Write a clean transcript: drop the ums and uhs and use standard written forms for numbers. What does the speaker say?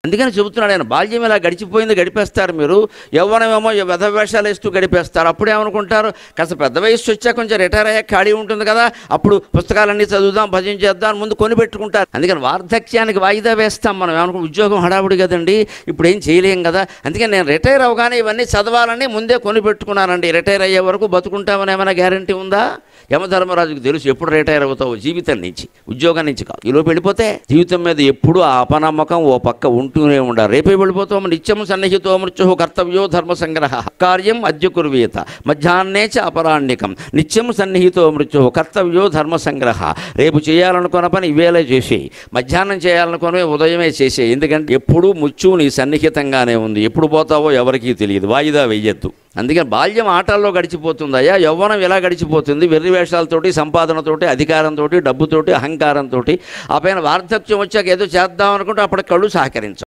అందుకని చెబుతున్నాడు ఆయన, బాల్యం ఇలా గడిచిపోయింది గడిపేస్తారు మీరు, యవ్వనమేమో వెధ వేషాలు వేస్తూ గడిపేస్తారు. అప్పుడేమనుకుంటారు, కాస్త పెద్ద వయసు వచ్చా కొంచెం రిటైర్ అయ్యాక ఖాళీ ఉంటుంది కదా, అప్పుడు పుస్తకాలన్నీ చదువుదాం, భజన చేద్దాం, ముందు కొనిపెట్టుకుంటారు. అందుకని వార్ధక్యానికి వాయిదా వేస్తాం మనం. ఏమనుకో, ఉద్యోగం హడావుడి కదండి, ఇప్పుడు ఏం చేయలేం కదా, అందుకని నేను రిటైర్ అవగానే ఇవన్నీ చదవాలని ముందే కొనిపెట్టుకున్నానండి. రిటైర్ అయ్యే వరకు బతుకుంటామని ఏమైనా గ్యారంటీ ఉందా? యమధర్మరాజుకు తెలుసు ఎప్పుడు రిటైర్ అవుతావు, జీవితం నుంచి, ఉద్యోగం నుంచి కాదు. ఈలోపు వెళ్ళిపోతే జీవితం మీద ఎప్పుడు ఆ అపనమ్మకం ఓ పక్క ఉంటూనే ఉండాలి. రేపే వెళ్ళిపోతాము. నిత్యం సన్నిహితో మృత్యు కర్తవ్యో ధర్మ సంగ్రహ కార్యం అద్య కుర్వీత మధ్యాహ్నే చ అపరాహ్నికం నిత్యం సన్నిహితో మృత్యు కర్తవ్యో ధర్మ సంగ్రహ. రేపు చేయాలనుకున్న పని ఇవేళ చేసేయి, మధ్యాహ్నం చేయాలనుకునే ఉదయమే చేసేయి. ఎందుకంటే ఎప్పుడూ మృత్యువు నీ సన్నిహితంగానే ఉంది, ఎప్పుడు పోతావో ఎవరికీ తెలియదు, వాయిదా వెయ్యొద్దు. అందుకని బాల్యం ఆటల్లో గడిచిపోతుందయ్యా, యవ్వనం ఇలా గడిచిపోతుంది వెర్రి వేషాలతోటి, సంపాదనతోటి, అధికారంతో, డబ్బుతోటి, అహంకారంతో. ఆ పైన వార్ధక్యం వచ్చాక ఏదో చేద్దాం అనుకుంటే అప్పటికి కళ్ళు సహకరించవు.